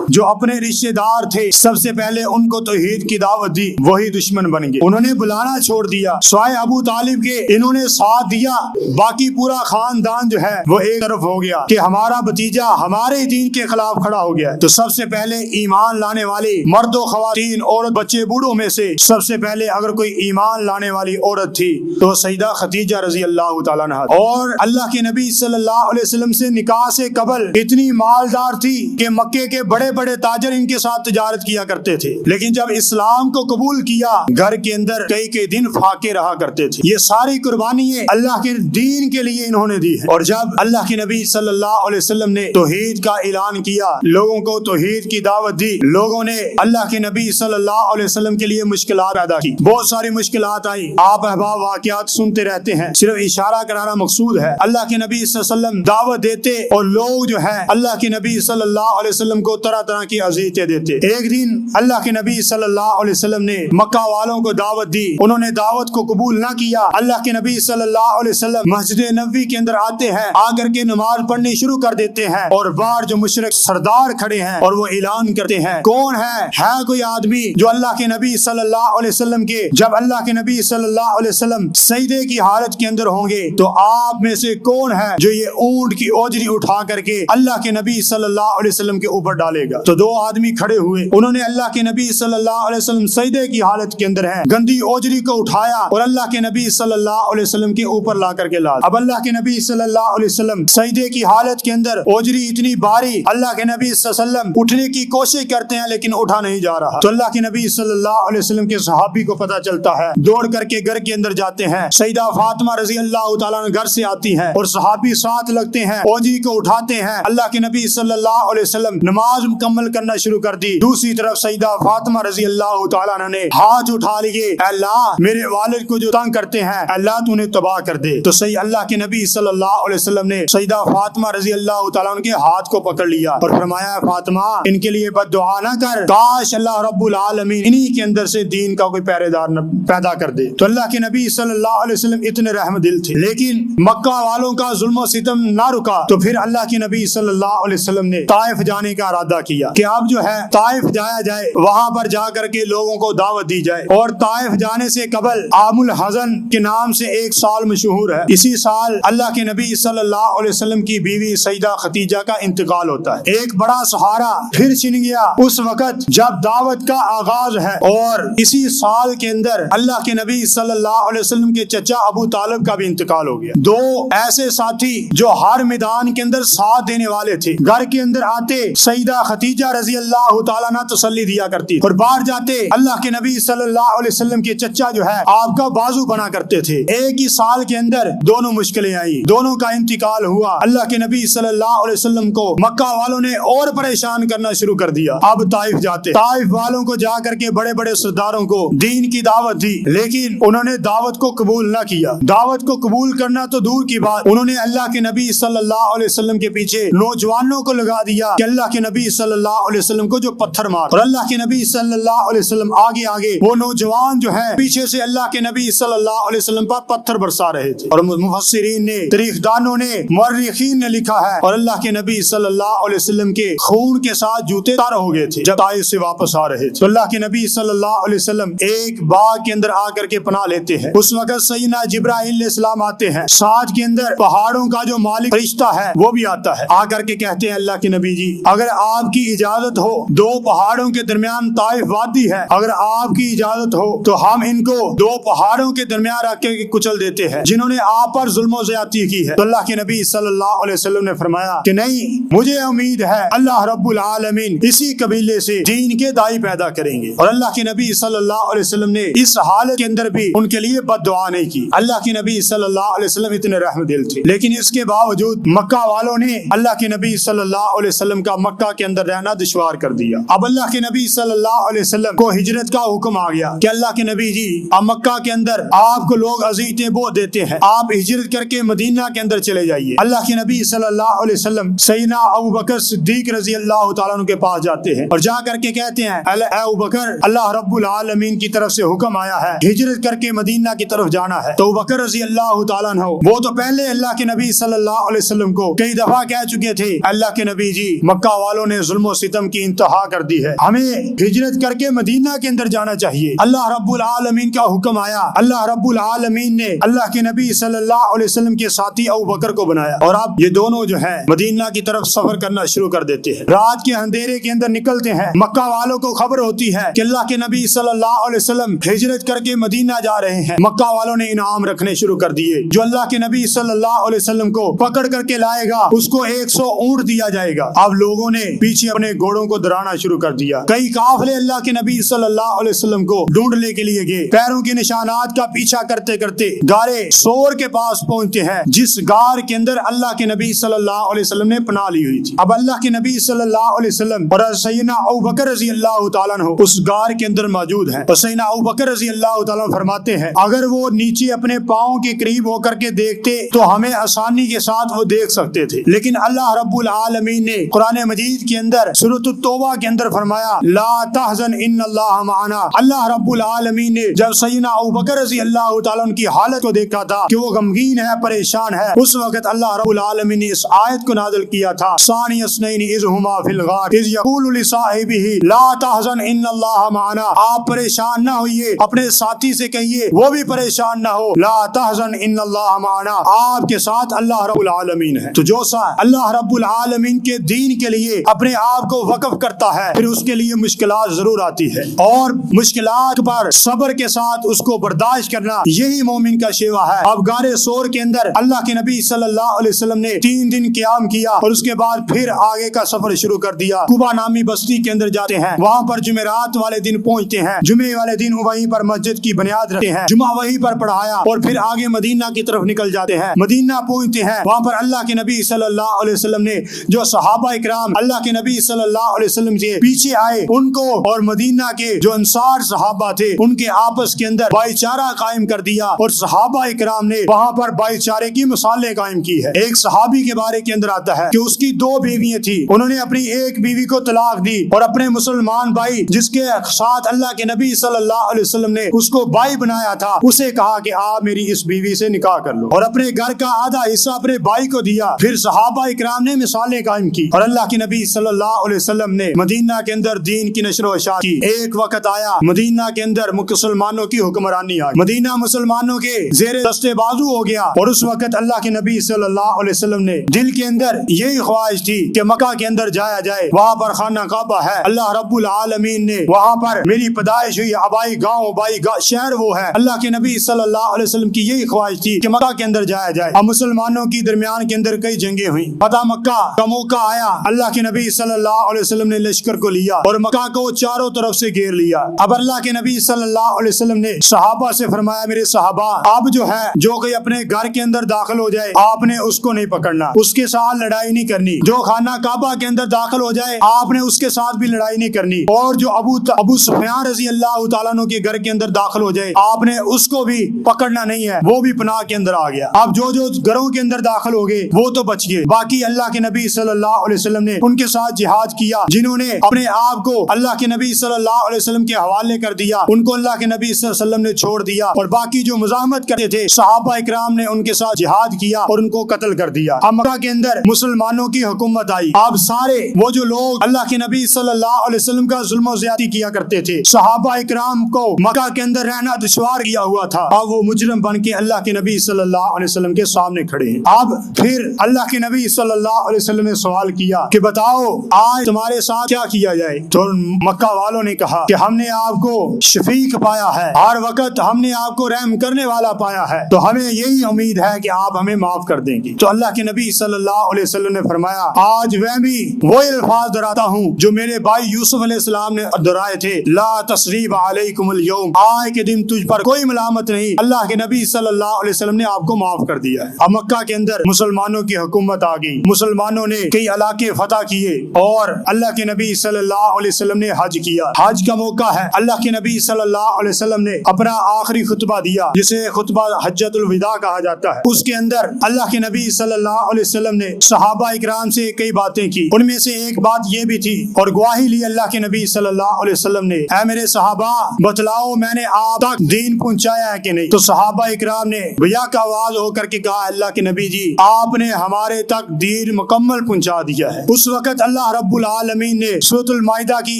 جو اپنے رشتے دار تھے سب سے پہلے ان کو توحید کی دعوت دی، وہی دشمن بن گئے، انہوں نے بلانا چھوڑ دیا، سوائے ابو طالب کے انہوں نے ساتھ دیا، باقی پورا خاندان جو ہے وہ ایک طرف ہو گیا کہ ہمارا بھتیجا ہمارے دین کے خلاف کھڑا ہو گیا۔ تو سب سے پہلے ایمان لانے والی مرد و خواتین عورت بچے بوڑھوں میں سے سب سے پہلے اگر کوئی ایمان لانے والی عورت تھی تو سیدہ خدیجہ رضی اللہ تعالیٰ عنہ، اور اللہ کے نبی صلی اللہ علیہ وسلم سے نکاح سے قبل اتنی مالدار تھی کہ مکے کے بڑے بڑے تاجر ان کے ساتھ تجارت کیا کرتے تھے، لیکن جب اسلام کو قبول کیا گھر کے اندر کئی دن فاقے رہا کرتے تھے۔ یہ ساری قربانیاں اللہ کے دین کے لیے انہوں نے دی ہے۔ اور جب اللہ کے نبی صلی اللہ علیہ وسلم نے توحید کا اعلان کیا، لوگوں کو توحید کی دعوت دی، لوگوں نے اللہ کے نبی صلی اللہ علیہ وسلم کے لیے مشکلات پیدا کی، بہت ساری مشکلات آئی، آپ احباب واقعات سنتے رہتے ہیں، صرف اشارہ کرانا مقصود ہے۔ اللہ کے نبی صلی اللہ علیہ وسلم دعوت دیتے اور لوگ جو ہے اللہ کے نبی صلی اللہ علیہ وسلم کو طرح طرح کی اذیتیں دیتے۔ ایک دن اللہ کے نبی صلی اللہ علیہ وسلم نے مکہ والوں کو دعوت دی، انہوں نے دعوت کو قبول نہ کیا۔ اللہ کے نبی صلی اللہ علیہ وسلم مسجد نبوی کے اندر آتے ہیں، آ کر کے نماز پڑھنی شروع کر دیتے ہیں اور باہر جو مشرک سردار کھڑے ہیں اور وہ اعلان کرتے ہیں کون ہے کوئی آدمی جو اللہ کے نبی صلی اللہ علیہ وسلم کے جب اللہ کے نبی صلی اللہ علیہ وسلم سجدے کی حالت کے اندر ہوں گے تو آپ میں سے کون ہے جو یہ اونٹ کی اوجری اٹھا کر کے اللہ کے نبی صلی اللہ علیہ وسلم کے اوپر ڈالے گا؟ تو 2 آدمی کھڑے ہوئے، انہوں نے اللہ کے نبی صلی اللہ علیہ وسلم سجدے کی حالت کے اندر ہیں گندی اوجری کو اٹھایا اور اللہ کے نبی صلی اللہ علیہ وسلم کے اوپر لا کر کے لایا۔ اب اللہ کے نبی صلی اللہ علیہ وسلم سجدے کی حالت کے اندر اوجری اتنی باری، اللہ کے نبی صلی اللہ علیہ وسلم اٹھنے کی کوشش کرتے ہیں لیکن اٹھا نہیں جا رہا۔ تو اللہ کے نبی صلی اللہ علیہ وسلم کے صحابی کو پتہ چلتا ہے، دوڑ کر کے گھر کے اندر جاتے ہیں، سیدہ فاطمہ رضی اللہ تعالیٰ عنہ گھر سے آتی ہیں اور صحابی ساتھ لگتے ہیں، اوجری کو اٹھاتے ہیں، اللہ کے نبی صلی اللہ علیہ وسلم نماز مکمل کرنا شروع کر دی۔ دوسری طرف سیدہ فاطمہ رضی اللہ تعالیٰ عنہ نے ہاتھ اٹھا لیے، اللہ میرے والد کو جو تنگ کرتے ہیں اللہ تو انہیں تباہ کر دے۔ تو صحیح اللہ کے نبی صلی اللہ علیہ وسلم نے سیدہ فاطمہ رضی اللہ تعالیٰ عنہ کے ہاتھ کو پکڑ لیا اور فرمایا فاطمہ ان کے لیے بد دعا نہ کر، کاش اللہ رب العالمین انہی کے اندر سے دین کا کوئی پہرے دار پیدا کر دے۔ تو اللہ کے نبی صلی اللہ علیہ وسلم اتنے رحم دل تھے، لیکن مکہ والوں کا ظلم و ستم نہ رکا تو پھر اللہ کے نبی صلی اللہ علیہ وسلم نے طائف جانے کا ارادہ کیا کہ اب جو ہے طائف جایا جائے، وہاں پر جا کر کے لوگوں کو دعوت دی جائے۔ اور طائف جانے سے قبل عام الحزن کے نام سے ایک سال مشہور ہے، اسی سال اللہ کے نبی صلی اللہ علیہ وسلم کی بیوی سیدہ خدیجہ کا انتقال ہوتا ہے۔ ایک بڑا سہارا پھر چھن گیا اس وقت جب دعوت کا آغاز ہے، اور اسی سال کے اندر اللہ کے نبی صلی اللہ علیہ وسلم کے چچا ابو طالب کا بھی انتقال ہو گیا۔ 2 ایسے ساتھی جو ہر میدان کے اندر ساتھ دینے والے تھے، گھر کے اندر آتے سیدہ خدیجہ رضی اللہ تعالیٰ عنہ تسلی دیا کرتی اور باہر جاتے اللہ کے نبی صلی اللہ علیہ وسلم کے چچا جو ہے آپ کا بازو بنا کرتے تھے۔ ایک ہی سال کے اندر دونوں مشکلیں آئی، دونوں کا انتقال ہوا۔ اللہ اللہ کے نبی صلی اللہ علیہ وسلم کو مکہ والوں نے اور پریشان کرنا شروع کر دیا۔ اب طائف جاتے، طائف والوں کو جا کر کے بڑے بڑے سرداروں کو دین کی دعوت دی، لیکن انہوں نے دعوت کو قبول نہ کیا۔ دعوت کو قبول کرنا تو دور کی بات، انہوں نے اللہ کے نبی صلی اللہ علیہ وسلم کے پیچھے نوجوانوں کو لگا دیا کہ اللہ کے نبی صلی اللہ علیہ وسلم کو جو پتھر مار، اور اللہ کے نبی صلی اللہ علیہ وسلم آگے آگے، وہ نوجوان جو ہے پیچھے سے اللہ کے نبی صلی اللہ علیہ وسلم پر پتھر برسا رہے تھے۔ اور مفسرین نے، تاریخ دانوں نے، مورخین نے لکھا ہے، اور اللہ کے نبی صلی اللہ علیہ وسلم کے خون کے ساتھ جوتے تر ہو گئے تھے جب طائف سے واپس آ رہے تھے۔ تو اللہ کے نبی صلی اللہ علیہ وسلم ایک باغ کے اندر آ کر کے پناہ لیتے ہیں۔ اس وقت سیدنا جبرائیل علیہ السلام آتے ہیں، ساتھ کے اندر پہاڑوں کا جو مالک فرشتہ ہے وہ بھی آتا ہے، آ کر کے کہتے ہیں اللہ کے نبی جی اگر آپ کی اجازت ہو، دو پہاڑوں کے درمیان طائف وادی ہے، اگر آپ کی اجازت ہو تو ہم ان کو دو پہاڑوں کے درمیان رکھ کے کچل دیتے ہیں جنہوں نے آپ پر ظلم و زیادتی کی ہے۔ تو اللہ کے نبی صلی اللہ علیہ وسلم نے فرمایا کہ نہیں، مجھے امید ہے اللہ رب العالمین اسی قبیلے سے دین کے دائی پیدا کریں گے۔ اور اللہ کے نبی صلی اللہ علیہ وسلم نے اس حالت کے اندر بھی ان کے لیے بد دعا نہیں کی۔ اللہ کے نبی صلی اللہ علیہ وسلم اتنے رحم دل تھے، لیکن اس کے باوجود مکہ والوں نے اللہ کے نبی صلی اللہ علیہ وسلم کا مکہ کے اندر رہنا دشوار کر دیا۔ اب اللہ کے نبی صلی اللہ علیہ وسلم کو ہجرت کا حکم آ گیا کہ اللہ کے نبی جی اب مکہ کے اندر آپ کو لوگ اذیتیں بہت دیتے ہیں، آپ ہجرت کر کے مدینہ کے اندر چلے جائیے۔ اللہ کے نبی صلی اللہ علیہ وسلم سیدنا ابو بکر صدیق رضی اللہ تعالیٰ عنہ کے پاس جاتے ہیں اور جا کر کے کہتے ہیں اے ابو بکر، اللہ رب العالمین کی طرف سے حکم آیا ہے ہجرت کر کے مدینہ کی طرف جانا ہے۔ تو ابو بکر رضی اللہ تعالیٰ عنہ وہ تو پہلے اللہ کے نبی صلی اللہ علیہ وسلم کو کئی دفعہ کہہ چکے تھے اللہ کے نبی جی مکہ والوں نے ظلم و ستم کی انتہا کر دی ہے، ہمیں ہجرت کر کے مدینہ کے اندر جانا چاہیے۔ اللہ رب العالمین کا حکم آیا، اللہ رب العالمین نے اللہ کے نبی صلی اللہ علیہ وسلم کے ساتھی ابو بکر کو بنایا اور اب یہ دونوں جو ہے مدینہ کی طرف سفر کرنا شروع کر دیتے ہیں۔ رات کے اندھیرے کے اندر نکلتے ہیں، مکہ والوں کو خبر ہوتی ہے کہ اللہ کے نبی صلی اللہ علیہ وسلم ہجرت کر کے مدینہ جا رہے ہیں۔ مکہ والوں نے انعام رکھنے شروع کر دیے، جو اللہ کے نبی صلی اللہ علیہ وسلم کو پکڑ کر کے لائے گا اس کو 100 اونٹ دیا جائے گا۔ اب لوگوں نے پیچھے اپنے گھوڑوں کو درانا شروع کر دیا، کئی قافلے اللہ کے نبی صلی اللہ علیہ وسلم کو ڈھونڈنے کے لیے گئے، پیروں کے نشانات کا پیچھا کرتے کرتے غارِ سور کے پاس پہنچتے ہیں جس غار کے اندر اللہ کے نبی صلی اللہ علیہ وسلم نے پناہ لی ہوئی تھی۔ اب اللہ کے نبی صلی اللہ علیہ وسلم اور سیدنا ابو بکر رضی اللہ تعالیٰ عنہ اس غار کے اندر موجود ہیں، اور سیدنا ابو بکر رضی اللہ تعالیٰ عنہ فرماتے ہیں اگر وہ نیچے اپنے پاؤں کے قریب ہو کر کے دیکھتے تو ہمیں آسانی کے ساتھ وہ دیکھ سکتے تھے، لیکن اللہ رب العالمین نے قرآن مجید کے اندر سورۃ التوبہ کے اندر فرمایا لا تحزن ان اللہ معنا۔ اللہ رب العالمین نے جب سیدنا ابو بکر رضی اللہ تعالیٰ عنہ کی حالت کو دیکھا تھا کہ وہ غمگین ہے، پریشان ہے، اس وقت اللہ رب العالمین نے اس آیت کو نازل کیا تھا ثانی اثنین اذ ہما فی الغار اذ یقول لصاحبہ لا تحزن ان اللہ معنا۔ آپ پریشان نہ ہوئیے، اپنے ساتھی سے کہیے وہ بھی پریشان نہ ہو، لا تحزن ان اللہ معنا، آپ کے ساتھ اللہ رب العالمین ہے۔ تو جو سا اللہ رب العالمین کے دین کے لیے اپنے آپ کو وقف کرتا ہے پھر اس کے لیے مشکلات ضرور آتی ہے، اور مشکلات پر صبر کے ساتھ اس کو برداشت کرنا یہی مومن کا شیوا ہے۔ اب غار سور کے اندر اللہ کے نبی صلی اللہ علیہ وسلم نے 3 دن قیام کیا اور اس کے بعد پھر آگے کا سفر شروع کر دیا۔ قبا نامی بستی کے اندر جاتے ہیں، وہاں پر جمعرات والے دن پہنچتے ہیں، جمعے والے دن وہیں پر مسجد کی بنیاد رکھتے ہیں، جمعہ وہیں پر پڑھایا اور پھر آگے مدینہ کی طرف نکل جاتے ہیں۔ مدینہ پہنچتے ہیں، وہاں پر اللہ کے نبی صلی اللہ علیہ وسلم نے جو صحابہ اکرام اللہ کے نبی صلی اللہ علیہ وسلم سے پیچھے آئے ان کو اور مدینہ کے جو انصار صحابہ تھے ان کے آپس کے اندر بھائی چارہ قائم کر دیا، اور صحابہ اکرام نے وہاں پر بھائی چارے کی مثالیں قائم کی ہے۔ ایک صحابی کے بارے کے اندر آتا ہے کہ اس کی 2 بیویاں تھی، انہوں نے اپنی ایک بیوی کو طلاق دی اور اپنے مسلمان بھائی جس کے ساتھ اللہ کے نبی صلی اللہ علیہ وسلم نے اس کو بھائی بنایا تھا اسے کہا کہ آپ میری اس بیوی سے نکاح کر لو، اور اپنے گھر کا آدھا حصہ اپنے بھائی کو دیا۔ پھر صحابہ اکرام نے مثالیں قائم کی اور اللہ کے نبی صلی اللہ علیہ وسلم نے مدینہ کے اندر دین کی نشر و اشاعت کی۔ ایک وقت آیا مدینہ کے اندر مسلمانوں کی حکمرانی آئی، مدینہ مسلمانوں کے زیر دستے بازو ہو گیا، اور اس وقت اللہ کے نبی صلی اللہ علیہ وسلم نے دل کے اندر یہی خواہش تھی کہ مکہ کے اندر جایا جائے، وہاں پر خانہ کعبہ ہے، اللہ رب العالمین نے وہاں پر میری پیدائش ہوئی، آبائی گاؤں شہر وہ ہے، اللہ کے نبی صلی اللہ علیہ وسلم کی یہی خواہش تھی کہ مکہ کے اندر جایا جائے۔ اب مسلمانوں کی درمیان کے اندر کئی جنگیں ہوئیں، فتح مکہ کا موقع آیا، اللہ کے نبی صلی اللہ علیہ وسلم نے لشکر کو لیا اور مکہ کو چاروں طرف سے گھیر لیا۔ اب اللہ کے نبی صلی اللہ علیہ وسلم نے صحابہ سے فرمایا میرے صحابہ اب جو ہے جو کوئی اپنے گھر کے اندر داخل ہو جائے آپ نے اس کو نہیں پکڑنا، اس کے ساتھ لڑائی نہیں کرنی۔ جو خانہ کعبہ کے اندر داخل ہو جائے آپ نے اس کے ساتھ بھی لڑائی نہیں کرنی، اور جو ابو سفیان رضی اللہ تعالیٰ عنہ کے گھر کے اندر داخل ہو جائے آپ نے اس کو بھی پکڑنا نہیں ہے، وہ بھی پناہ کے اندر آ گیا۔ اب جو گھروں کے اندر داخل ہو گئے وہ تو بچ گئے، باقی اللہ کے نبی صلی اللہ علیہ وسلم نے ان کے ساتھ جہاد کیا۔ جنہوں نے اپنے آپ کو اللہ کے نبی صلی اللہ علیہ وسلم کے حوالے کر دیا ان کو اللہ کے نبی صلی اللہ علیہ وسلم نے چھوڑ دیا، اور باقی جو مزاحمت کرتے تھے صحابہ اکرام نے ان کے ساتھ جہاد کیا اور ان کو قتل کر دیا۔ اب مکہ کے اندر مسلمانوں کی حکومت آئی۔ اب سارے وہ جو لوگ اللہ کے نبی صلی اللہ علیہ وسلم کا ظلم و زیادتی کیا کرتے تھے، صحابہ اکرام کو مکہ کے اندر رہنا دشوار کیا ہوا تھا، اب وہ مجرم بن کے اللہ کے نبی صلی اللہ علیہ وسلم کے سامنے کھڑے ہیں۔ اب پھر اللہ کے نبی صلی اللہ علیہ وسلم نے سوال کیا کہ بتاؤ آج تمہارے ساتھ کیا کیا جائے؟ تو مکہ والوں نے کہا کہ ہم نے آپ کو شفیق پایا ہے، ہر وقت ہم نے آپ کو رحم کرنے والا پایا ہے، تو ہمیں یہی امید ہے کہ آپ ہمیں معاف کر دیں گے۔ تو اللہ کے نبی صلی اللہ علیہ وسلم نے فرمایا آج میں بھی وہی الفاظ دہراتا ہوں جو میرے بھائی یوسف علیہ السلام نے دہرائے تھے، لا تثریب علیکم اليوم، آج کے دن تجھ پر کوئی ملامت نہیں، اللہ کے نبی صلی اللہ علیہ وسلم نے آپ کو معاف کر دیا ہے۔ اب مکہ کے اندر مسلمانوں کی حکومت آ گئی، مسلمانوں نے کئی علاقے فتح کیے، اور اللہ کے نبی صلی اللہ علیہ وسلم نے حج کیا۔ حج کا موقع ہے، اللہ کے نبی صلی اللہ علیہ وسلم نے اپنا آخری خطبہ دیا جسے خطبہ حجۃ الوداع کہا جاتا ہے۔ اس کے اندر اللہ کے نبی صلی اللہ علیہ وسلم نے صحابہ اکرام سے کئی باتیں کی، ان میں سے ایک بات یہ بھی تھی اور گواہی لی اللہ کے نبی صلی اللہ علیہ وسلم نے، اے میرے صحابہ بتلاؤ میں نے آپ تک دین پہنچایا ہے کہ نہیں؟ تو صحابہ اکرام نے بھیا کا آواز ہو کر کے کہا اللہ کے نبی جی آپ نے ہمارے تک دین مکمل پہنچا دیا ہے۔ اس وقت اللہ رب العالمین نے سورۃ المائدہ کی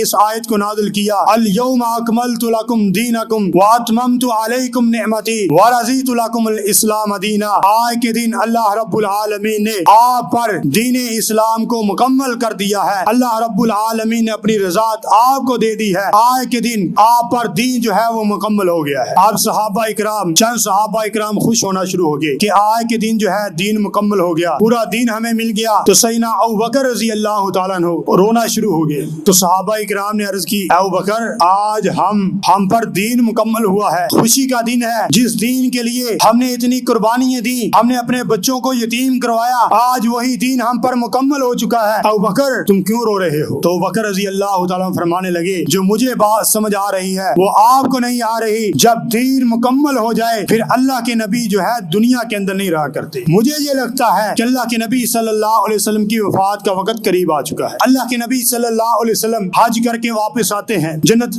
اس آیت کو نازل کیا، الیوم اکملت لکم دینکم واتممت علیکم نعمتی ورضیت لکم الاسلام دینا، آج کے دن اللہ رب العالمین نے آپ پر دین اسلام کو مکمل کر دیا ہے، اللہ رب العالمین نے اپنی رضات آپ کو دے دی ہے، آج کے دن آپ پر دین جو ہے وہ مکمل ہو گیا ہے۔ آپ صحابہ اکرام چند صحابہ اکرام خوش ہونا شروع ہو گئے کہ آج کے دن جو ہے دین مکمل ہو گیا، پورا دین ہمیں مل گیا۔ تو سیدنا ابوبکر رضی اللہ تعالیٰ عنہ رونا شروع ہو گئے، تو صحابہ اکرام نے عرض کی ابوبکر آج ہم پر دین مکمل ہوا ہے، خوشی کا دن ہے، جس دین کے لیے ہم نے اتنی قربانیاں دی، ہم نے اپنے بچوں کو یتیم کروایا، آج وہی دین ہم پر مکمل ہو چکا ہے، ابوبکر تم کیوں رو رہے ہو؟ تو ابوبکر رضی اللہ تعالیٰ عنہ فرمانے لگے جو مجھے بات سمجھ آ رہی ہے وہ آپ کو نہیں آ رہی، جب دین مکمل ہو جائے پھر اللہ کے نبی جو ہے دنیا کے اندر نہیں رہا کرتے۔ مجھے یہ لگتا ہے کہ اللہ کے نبی صلی اللہ علیہ وسلم کی وفات کا وقت قریب آ چکا ہے۔ اللہ کے نبی صلی اللہ علیہ وسلم حج کر کے واپس آتے ہیں، جنت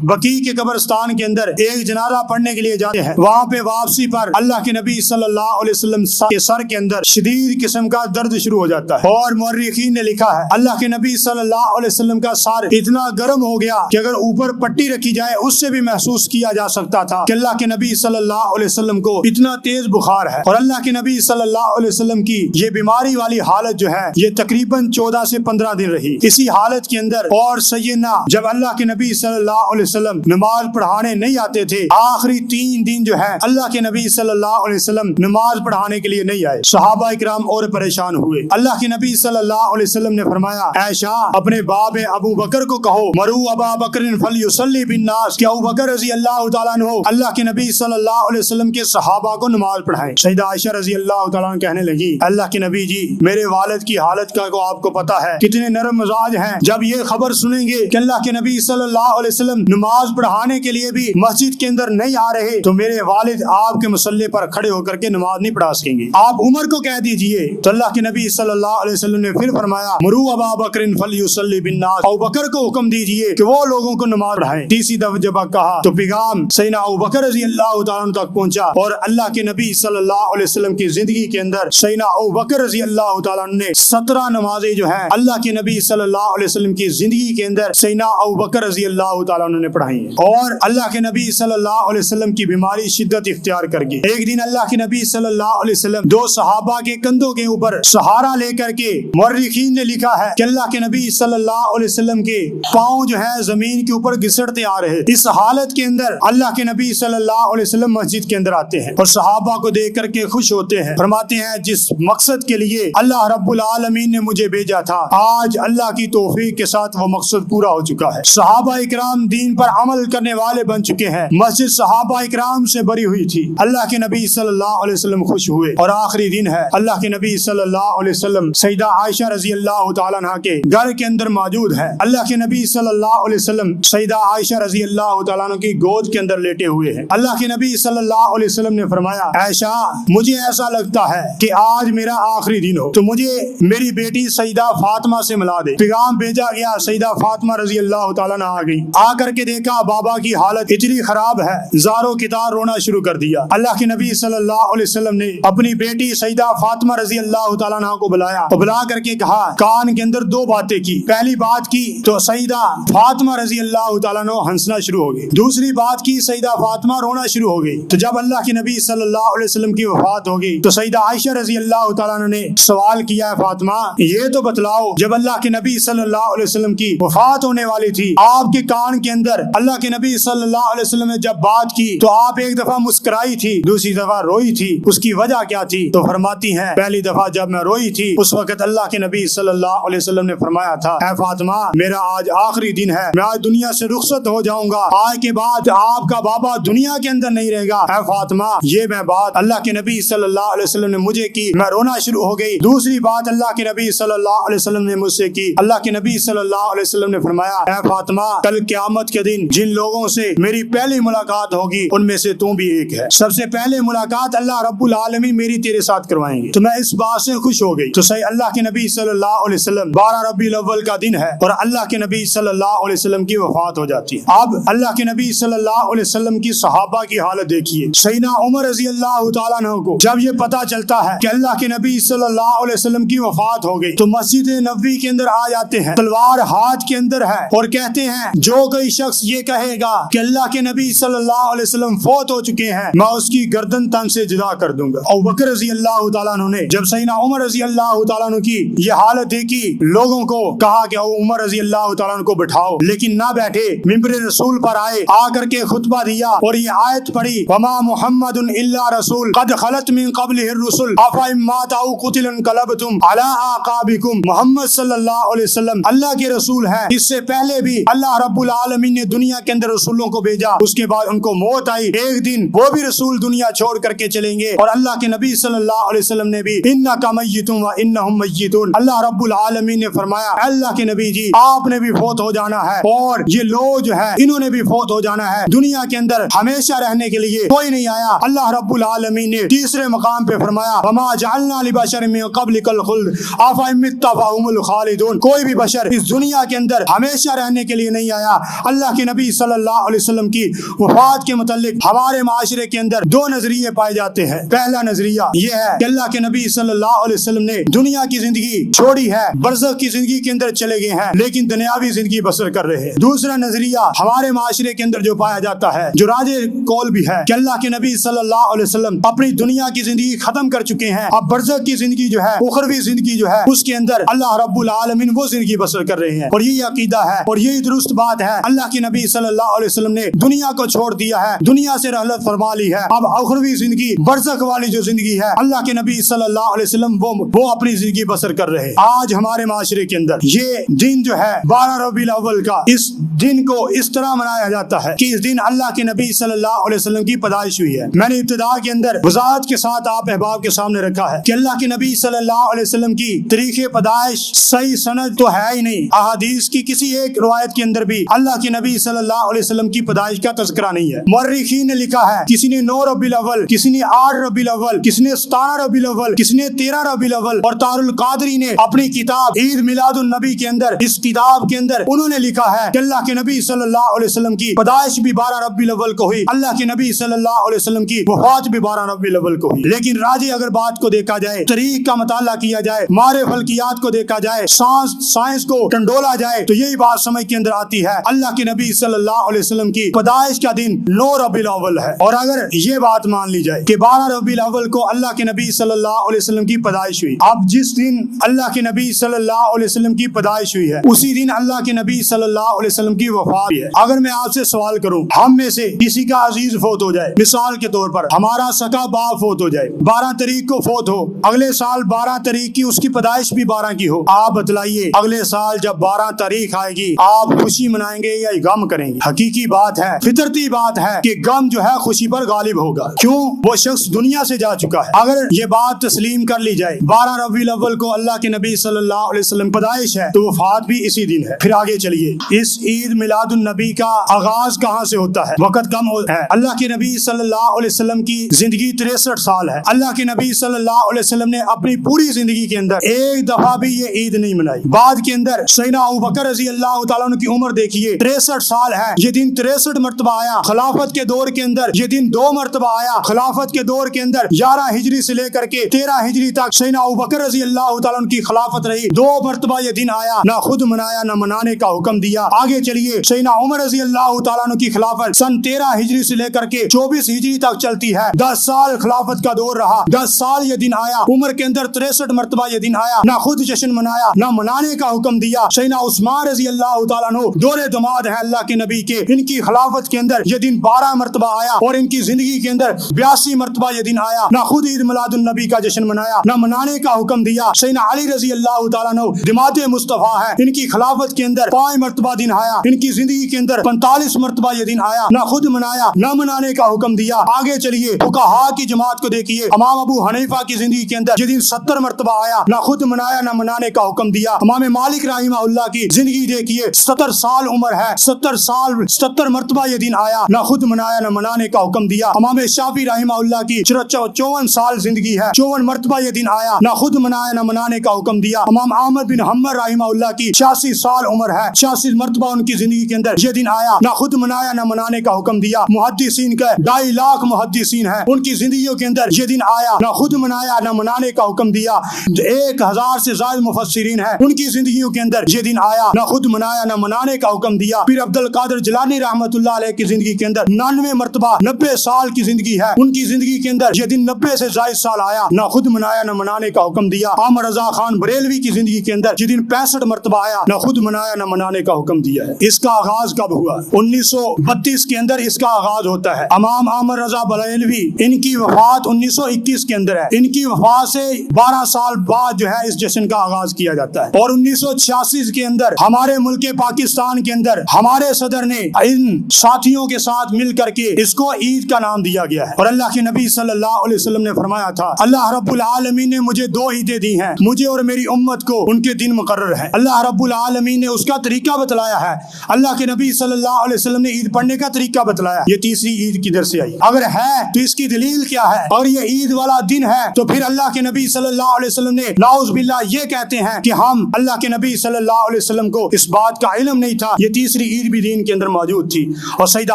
بقیع کے قبرستان کے اندر ایک جنازہ پڑھنے کے لیے جاتے ہیں، وہاں پہ واپسی پر اللہ کے نبی صلی اللہ علیہ وسلم کے سر کے اندر شدید قسم کا درد شروع ہو جاتا ہے، اور مورخین نے لکھا ہے اللہ کے نبی صلی اللہ علیہ وسلم کا سر اتنا گرم ہو گیا کہ اگر اوپر پٹی رکھی جائے اس سے بھی محسوس کیا جا سکتا تھا کہ اللہ کے نبی صلی اللہ علیہ وسلم کو اتنا تیز بخار ہے، اور اللہ کے نبی صلی اللہ علیہ وسلم کی یہ بیماری والی حالت جو ہے یہ تقریباً 14 سے 15 دن رہی۔ اسی حالت کے اندر اور سیدنا جب اللہ کے نبی صلی اللہ علیہ وسلم نماز پڑھانے نہیں آتے تھے، آخری 3 دن جو ہے اللہ کے نبی صلی اللہ علیہ وسلم نماز پڑھانے کے لیے نہیں آئے، صحابہ اکرام اور پریشان ہوئے۔ اللہ کے نبی صلی اللہ علیہ وسلم نے فرمایا عائشہ اپنے باب ابو بکر کو کہو مرو ابا بکر فلیصلی بالناس، کہ ابو بکر رضی اللہ تعالیٰ عنہ اللہ کے نبی صلی اللہ علیہ وسلم کے صحابہ کو نماز پڑھائیں۔ سیدہ عائشہ رضی اللہ تعالیٰ عنہ کہنے لگی اللہ کے نبی جی میرے والد کی حالت کا کو آپ کو پتا ہے، کتنے نرم مزاج ہیں، جب یہ خبر سنیں گے کہ اللہ کے نبی صلی اللہ علیہ وسلم نماز پڑھانے کے لیے بھی مسجد کے اندر نہیں آ رہے تو میرے والد آپ کے مصلی پر کھڑے ہو کر کے نماز نہیں پڑھا سکیں گے، آپ عمر کو کہہ دیجئے۔ تو اللہ کے نبی صلی اللہ علیہ وسلم نے پھر فرمایا مرو ابا بکر فلیصلی بالناس، ابو بکر کو حکم دیجئے کہ وہ لوگوں کو نماز پڑھائیں۔ تیسری دفعہ جب کہا تو پیغام سیدنا ابو بکر رضی اللہ تعالیٰ عنہ تک پہنچا، اور اللہ کے نبی صلی اللہ علیہ وسلم کی زندگی کے اندر سیدنا ابو بکر رضی اللہ تعالیٰ عنہ نے 17 نمازیں جو ہیں اللہ کے نبی صلی اللہ علیہ وسلم کی زندگی کے اندر سیدنا ابو بکر رضی اللہ تعالیٰ عنہ نے پڑھائی ہیں، اور اللہ کے نبی صلی اللہ علیہ وسلم کی بیماری شدت اختیار کر گئی۔ ایک دن اللہ کے نبی صلی اللہ علیہ وسلم 2 صحابہ کے کندھوں کے اوپر سہارا لے کر کے، مورخین نے لکھا ہے کہ اللہ کے نبی صلی اللہ علیہ وسلم کے پاؤں جو ہے زمین کے اوپر گھسٹتے آ رہے، اس حالت کے اندر اللہ کے نبی صلی اللہ علیہ وسلم مسجد کے اندر آتے ہیں اور صحابہ کو دیکھ کر کے خوش ہوتے ہیں، فرماتے ہیں جس مقصد کے لیے اللہ رب العالمین نے مجھے بھیجا تھا آج اللہ کی توفیق کے ساتھ وہ مقصد پورا ہو چکا ہے۔ صحابہ اکرام دین پر عمل کرنے والے بن چکے ہیں، مسجد صحابہ اکرام سے بری ہوئی تھی، اللہ کے نبی صلی اللہ علیہ وسلم خوش ہوئے، اور آخری دن ہے اللہ کے نبی صلی اللہ علیہ وسلم سیدہ عائشہ رضی اللہ تعالیٰ عنہ کے گھر کے اندر موجود ہے. اللہ کے نبی صلی اللہ علیہ وسلم سیدہ عائشہ رضی اللہ تعالیٰ عنہ کی گود کے اندر لیٹے ہوئے ہیں. اللہ کے نبی صلی اللہ علیہ وسلم نے فرمایا عائشہ مجھے ایسا لگتا ہے کہ آج میرا آخری دن ہو تو مجھے میری بیٹی سیدہ فاطمہ سے ملا دے. پیغام بھیجا گیا. سیدہ فاطمہ رضی اللہ تعالیٰ عنہ آ گئی. آ کر کے دیکھا بابا کی حالت اتنی خراب ہے. زارو کتار رونا شروع کر دیا. اللہ کے نبی صلی اللہ علیہ وسلم نے اپنی بیٹی سیدہ فاطمہ رضی اللہ تعالیٰ عنہ کو بلایا. بلا کر کے کہا کان کے اندر دو باتیں کی. پہلی بات کی تو سیدہ فاطمہ رضی اللہ تعالیٰ عنہ ہنسنا شروع ہو گئی. دوسری بات کی سیدہ فاطمہ رونا شروع ہو گئی. تو جب اللہ کے نبی صلی اللہ علیہ وسلم کی وفات ہو گئی تو سیدہ عائشہ رضی اللہ تعالیٰ عنہ نے سوال کیا فاطمہ یہ تو بتلاؤ جب اللہ کے نبی صلی اللہ علیہ وسلم کی وفات ہونے والی تھی آپ کے کان کے اندر اللہ کے نبی صلی اللہ علیہ وسلم نے جب بات کی تو آپ ایک دفعہ مسکرائی تھی دوسری دفعہ روئی تھی. اس کی وجہ کیا تھی؟ تو فرماتی ہیں پہلی دفعہ جب میں روئی تھی اس وقت اللہ کے نبی صلی اللہ علیہ وسلم نے فرمایا تھا اے فاطمہ میرا آج آخری دن ہے میں آج دنیا سے رخصت ہو جاؤں گا. آج کے بعد آپ کا بابا دنیا کے اندر نہیں رہے گا. اے فاطمہ یہ میں بات اللہ کے نبی صلی اللہ علیہ وسلم نے مجھے کی میں رونا شروع ہو گئی. دوسری بات اللہ کے نبی صلی اللہ علیہ وسلم نے مجھ سے کی. اللہ کے نبی صلی اللہ علیہ وسلم نے فرمایا اے فاطمہ کل قیامت کے دن جن لوگوں سے میری پہلی ملاقات ہوگی ان میں سے تم بھی ایک ہے. سب سے پہلے ملاقات اللہ رب العالمین میری تیرے ساتھ کروائیں گے. تو میں اس بات سے خوش ہو گئی. تو صحیح اللہ کے نبی صلی اللہ علیہ وسلم 12 ربیع الاول کا دن ہے اور اللہ کے نبی صلی اللہ علیہ وسلم کی وفات ہو جاتی ہے. اب اللہ کے نبی صلی اللہ علیہ وسلم کی صحابہ کی حالت دیکھیے. سیدنا عمر رضی اللہ تعالیٰ عنہ کو جب یہ پتا چلتا ہے کہ اللہ کے نبی صلی اللہ علیہ وسلم کی وفات ہو گئی تو مسجد نبوی کے اندر آ جاتے ہیں. تلوار ہاتھ کے اندر ہے اور کہتے ہیں جو کوئی شخص یہ کہے گا کہ اللہ کے نبی صلی اللہ علیہ وسلم فوت ہو چکے ہیں میں اس کی گردن تن سے جدا کر دوں گا. ابو بکر رضی اللہ تعالیٰ عنہ نے جب سیدنا عمر رضی اللہ تعالیٰ عنہ کی یہ حالت دیکھی لوگوں کو کہا کہ عمر رضی اللہ تعالیٰ عنہ کو بٹھاؤ لیکن نہ بیٹھے. ممبر رسول پر آئے آ کر کے خطبہ دیا اور یہ آیت پڑھی وما محمد الا رسول قد خلت من قبله الرسل افإن مات او قتل انقلبتم على اعقابكم. محمد صلی اللہ علیہ وسلم اللہ کے رسول ہیں. اس سے پہلے بھی اللہ رب العالمین نے دنیا کے اندر رسولوں کو بھیجا اس کے بعد ان کو موت آئی. ایک دن وہ بھی رسول دنیا چھوڑ کر کے چلیں گے اور اللہ کے نبی صلی اللہ علیہ وسلم نے بھی انک میت و انہم میتون. اللہ رب العالمین نے فرمایا اللہ کے نبی جی آپ نے بھی فوت ہو جانا ہے اور یہ لوگ جو ہے انہوں نے بھی فوت ہو جانا ہے. دنیا کے اندر ہمیشہ رہنے کے لیے کوئی نہیں آیا. اللہ رب العالمین نے تیسرے مقام پہ فرمایا وما جعلنا لبشر من قبلک الخلد افإن مت فهم الخالدون. کوئی بھی بشر اس دنیا کے اندر ہمیشہ رہنے کے لیے نہیں آیا. اللہ کے نبی صلی اللہ علیہ وسلم کی وفات کے متعلق ہمارے معاشرے کے اندر دو نظریے پائے جاتے ہیں. پہلا نظریہ یہ ہے کہ اللہ کے نبی صلی اللہ علیہ وسلم نے دنیا کی زندگی چھوڑی ہے برزخ کی زندگی کے اندر چلے گئے ہیں لیکن دنیاوی زندگی بسر کر رہے ہیں. دوسرا نظریہ ہمارے معاشرے کے اندر جو پایا جاتا ہے جو راج قول بھی ہے کہ اللہ کے نبی صلی اللہ علیہ وسلم اپنی دنیا کی زندگی ختم کر چکے ہیں اب برزخ کی زندگی جو ہے اخروی زندگی جو ہے اس کے اندر اللہ رب العالمین وہ زندگی بسر کر رہے ہیں. اور یہی عقیدہ ہے اور یہی درست بات ہے. اللہ کے نبی صلی اللہ علیہ وسلم نے دنیا کو چھوڑ دیا ہے دنیا سے رحلت فرما لی ہے. اب اخروی زندگی برزخ والی جو زندگی ہے اللہ کے نبی صلی اللہ علیہ وسلم وہ اپنی زندگی بسر کر رہے ہیں. آج ہمارے معاشرے کے اندر یہ دن جو ہے 12 ربیع الاول کا اس دن کو اس طرح منایا جاتا ہے کہ اس دن اللہ کے نبی صلی اللہ علیہ وسلم کی پیدائش ہوئی ہے. میں نے ابتدا کے اندر وضاحت کے ساتھ آپ احباب کے سامنے رکھا ہے کہ اللہ کے نبی صلی اللہ علیہ وسلم کی تاریخ پیدائش صحیح سند تو ہے ہی نہیں. احادیث کی کسی ایک روایت کے اندر بھی اللہ کے نبی صلی اللہ علیہ وسلم کی پیدائش کا تذکرہ نہیں ہے. مورخین نے لکھا ہے کسی نے 9 ربیع الاول کسی نے 8 ربیع الاول کسی نے 17 ربیع الاول کسی نے 13 ربیع الاول اور طاہر القادری نے اپنی کتاب عید میلاد النبی کے اندر اس کتاب کے اندر انہوں نے لکھا ہے کہ اللہ کے نبی صلی اللہ علیہ وسلم کی پیدائش بھی 12 ربیع الاول کو ہوئی اللہ کے نبی صلی اللہ علیہ وسلم کی وفات بھی 12 ربیع الاول کو ہوئی. لیکن راجی اگر بات کو دیکھا جائے تاریخ کا مطالعہ کیا جائے مارے فلکیات کو دیکھا جائے سائنس کو ٹنڈولا جائے تو یہی بات سمجھ کے اندر آتی ہے اللہ کے نبی صلی اللہ علیہ وسلم کی پیدائش کا دن 9 ربیع الاول ہے. اور اگر یہ بات مان لی جائے کہ 12 ربیع الاول کو اللہ کے نبی صلی اللہ علیہ وسلم کی پیدائش ہوئی اب جس دن اللہ کے نبی صلی اللہ علیہ وسلم کی پیدائش ہوئی ہے اسی دن اللہ کے نبی صلی اللہ علیہ وسلم کی وفات ہے. اگر میں آپ سے سوال کروں ہم میں سے کسی کا عزیز فوت ہو جائے مثال کے طور پر ہمارا سکا باپ فوت ہو جائے 12 تاریخ کو فوت ہو اگلے سال 12 تاریخ کی اس کی پیدائش بھی 12 کی ہو آپ بتلائیے اگلے سال جب 12 تاریخ آئے گی آپ خوشی منائیں گے یا غم کریں گے؟ حقیقی بات ہے فطرتی بات ہے کہ غم جو ہے خوشی پر غالب ہوگا. کیوں؟ وہ شخص دنیا سے جا چکا ہے. اگر یہ بعد تسلیم کر لی جائے۔ 12 ربیع الاول کو اللہ کے نبی صلی اللہ علیہ وسلم پیدائش ہے تو وفات بھی اسی دن ہے۔ پھر آگے چلیے، اس عید میلاد النبی کا آغاز کہاں سے ہوتا ہے؟ وقت کم ہے۔ اللہ کے نبی صلی اللہ علیہ وسلم کی زندگی 63 سال ہے۔ اللہ کے نبی صلی اللہ علیہ وسلم نے اپنی پوری زندگی کے اندر ایک دفعہ بھی یہ عید نہیں منائی۔ بعد کے اندر سیدنا ابوبکر رضی اللہ تعالیٰ عنہ کی عمر دیکھیے 63 سال ہے، یہ دن 63 مرتبہ آیا۔ خلافت کے دور کے اندر یہ دن 2 مرتبہ آیا۔ خلافت کے دور کے اندر 11 ہجری سے لے کر کے 13 ہجری تک سیدنا ابوبکر رضی اللہ تعالیٰ عنہ کی خلافت رہی، 2 مرتبہ یہ دن آیا، نہ خود منایا نہ منانے کا حکم دیا۔ آگے چلیے، سیدنا عمر رضی اللہ تعالیٰ عنہ کی خلافت سن 13 ہجری سے لے کر کے 24 ہجری تک چلتی ہے، 10 سال خلافت کا دور رہا، 10 سال یہ دن آیا، عمر کے اندر 63 مرتبہ یہ دن آیا، نہ خود جشن منایا نہ منانے کا حکم دیا۔ سیدنا عثمان رضی اللہ تعالیٰ عنہ دور دماد ہیں اللہ کے نبی کے، ان کی خلافت کے اندر یہ دن 12 مرتبہ آیا اور ان کی زندگی کے اندر 82 مرتبہ یہ دن آیا، نہ خود عید میلاد النبی کا جشن منایا نہ منانے کا حکم دیا۔ سیدنا علی رضی اللہ تعالیٰ عنہ دماد مصطفیٰ ہے، ان کی خلافت کے اندر 5 مرتبہ دن آیا، ان کی زندگی کے اندر 45 مرتبہ یہ دن آیا، نہ خود منایا نہ منانے کا حکم دیا۔ آگے چلیے، فقہاء کی جماعت کو دیکھیے، امام ابو حنیفہ کی زندگی کے اندر یہ دن 70 مرتبہ آیا، نہ خود منایا نہ منانے کا حکم دیا۔ امام مالک رحمہ اللہ کی زندگی دیکھیے، 70 سال عمر ہے، 70 سال 70 مرتبہ یہ دن آیا، نہ خود منایا نہ منانے کا حکم دیا۔ امام شافعی رحمہ اللہ کی 54 سال زندگی ہے، 54 مرتبہ یہ دن آیا، نہ خود منایا نہ منانے کا حکم دیا۔ امام احمد بن حنبل رحمہ اللہ کی 86 سال عمر ہے، 86 مرتبہ ان کی زندگی کے اندر یہ دن آیا، نہ خود منایا نہ منانے کا حکم دیا۔ محدثین کا 2.5 لاکھ محدثین ہیں، ان کی زندگیوں کے اندر یہ دن آیا، نہ خود منایا نہ منانے کا حکم دیا۔ 1000 سے زائد مفسرین ہیں، ان کی زندگیوں کے اندر یہ دن آیا، نہ خود منایا نہ منانے کا حکم دیا۔ پھر عبد القادر جیلانی رحمۃ اللہ علیہ کی زندگی کے اندر 99 مرتبہ 90 سال کی زندگی ہے، ان کی زندگی کے اندر یہ دن 90 سے زائد سال آیا، نہ خود منایا نہ منانے کا حکم دیا۔ احمد رضا خان بریلوی کی زندگی کے اندر یہ دن 65 مرتبہ آیا، نہ خود منایا نہ منانے کا حکم دیا ہے۔ اس کا آغاز کب ہوا؟ 1932 کے اندر اس کا آغاز ہوتا ہے۔ امام احمد رضا بریلوی، ان کی وفات 1921 کے اندر ہے، ان کی وفات سے 12 سال بعد جو ہے اس جشن کا آغاز کیا جاتا ہے۔ اور 1986 کے اندر ہمارے ملک پاکستان کے اندر ہمارے صدر نے ان ساتھیوں کے ساتھ مل کر کے اس کو عید کا نام دیا گیا ہے۔ اور اللہ کے نبی صلی اللہ علیہ وسلم نے فرمایا تھا، اللہ رب العالمین نے مجھے 2 عیدیں دی ہیں، مجھے اور میری امت کو ان کے دن مقرر ہیں۔ اللہ رب العالمین نے اس کا طریقہ بتلایا ہے، اللہ کے نبی صلی اللہ علیہ وسلم نے عید پڑھنے کا طریقہ بتلایا۔ یہ تیسری عید کدھر سے آئی؟ اگر ہے تو اس کی دلیل کیا ہے؟ اور یہ عید والا دن ہے تو پھر اللہ کے نبی صلی اللہ علیہ وسلم نے نعوذ باللہ یہ کہتے ہیں کہ ہم اللہ کے نبی صلی اللہ علیہ وسلم کو اس بات کا علم نہیں تھا، یہ تیسری عید بھی دین کے اندر موجود تھی۔ اور سیدہ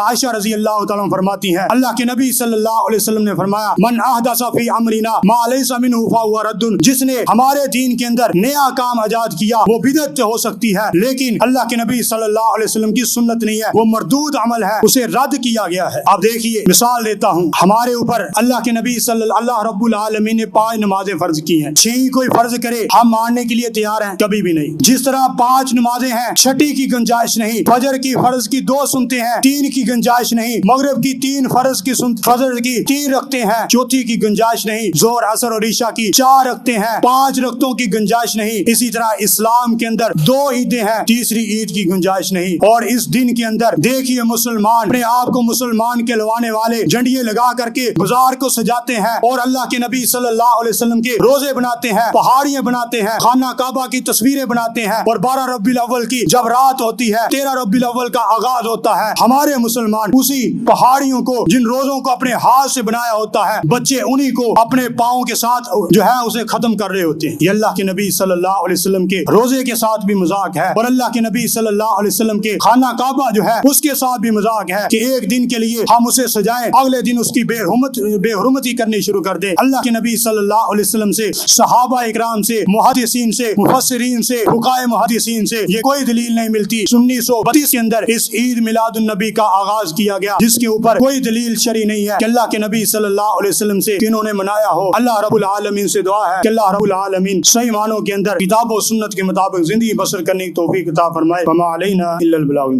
عائشہ رضی اللہ تعالیٰ عنہ فرماتی ہیں، اللہ کے نبی صلی اللہ علیہ وسلم نے فرمایا، من احدث فی امرنا ما لیس منہ فہو رد، جس نے ہمارے دین کے اندر نیا کام ایجاد کیا وہ بدعت ہو سکتی ہے، لیکن اللہ کے نبی صلی اللہ علیہ وسلم کی سنت نہیں ہے، وہ مردود عمل ہے، اسے رد کیا گیا ہے۔ اب دیکھیے، مثال دیتا ہوں، ہمارے اوپر اللہ کے نبی اللہ رب العالمین نے 5 نمازیں فرض کی ہیں، 6 کوئی فرض کرے ہم ماننے کے لیے تیار ہیں؟ کبھی بھی نہیں۔ جس طرح 5 نمازیں ہیں، 6ٹی کی گنجائش نہیں، فجر کی فرض کی 2 سنتے ہیں، 3 کی گنجائش نہیں، مغرب کی 3 فرض کی فجر کی 3 رکھتے ہیں، 4تھی کی گنجائش نہیں، ظہر عصر اور عشاء کی 4 رکھتے ہیں، 5 رکعتوں کی گنجائش نہیں۔ اسی طرح اسلام کے اندر 2 عیدیں ہیں، تیسری عید کی گنجائش نہیں۔ اور اس دن کے اندر دیکھیے، مسلمان اپنے آپ کو مسلمان کہلوانے والے جھنڈیاں لگا کر کے بازار کو سجاتے ہیں اور اللہ کے نبی صلی اللہ علیہ وسلم کے روزے بناتے ہیں، پہاڑیاں بناتے ہیں، خانہ کعبہ کی تصویریں بناتے ہیں، اور 12 ربیع الاول کی جب رات ہوتی ہے، 13 ربیع الاول کا آغاز ہوتا ہے، ہمارے مسلمان اسی پہاڑیوں کو، جن روزوں کو اپنے ہاتھ سے بنایا ہوتا ہے، بچے انہی کو اپنے پاؤں کے ساتھ جو ہے اسے ختم کر رہے ہوتے ہیں۔ یہ اللہ کے نبی صلی اللہ علیہ وسلم کے روزے کے ساتھ بھی مذاق ہے، اور اللہ کے نبی صلی اللہ علیہ وسلم کے خانہ کعبہ جو ہے اس کے ساتھ بھی مذاق ہے کہ ایک دن کے لیے ہم اسے سجائیں، اگلے دن اس کی بے حرمتی کرنی شروع کر دیں۔ اللہ کے نبی صلی اللہ علیہ وسلم سے، صحابہ اکرام سے، محدثین سے، مفسرین سے، فقہاء محدثین سے یہ کوئی دلیل نہیں ملتی۔ 1932 کے اندر اس عید میلاد النبی کا آغاز کیا گیا، جس کے اوپر کوئی دلیل شرعی نہیں ہے کہ اللہ کے نبی صلی اللہ علیہ وسلم سے کنہوں نے منایا ہو۔ اللہ رب العالمین سے دعا ہے کہ اللہ رب العالمین صحیح معنوں کے اندر کتاب و سنت کے مطابق زندگی بسر کرنے کی توفیق عطا فرمائے۔ وما علینا الا البلاغ۔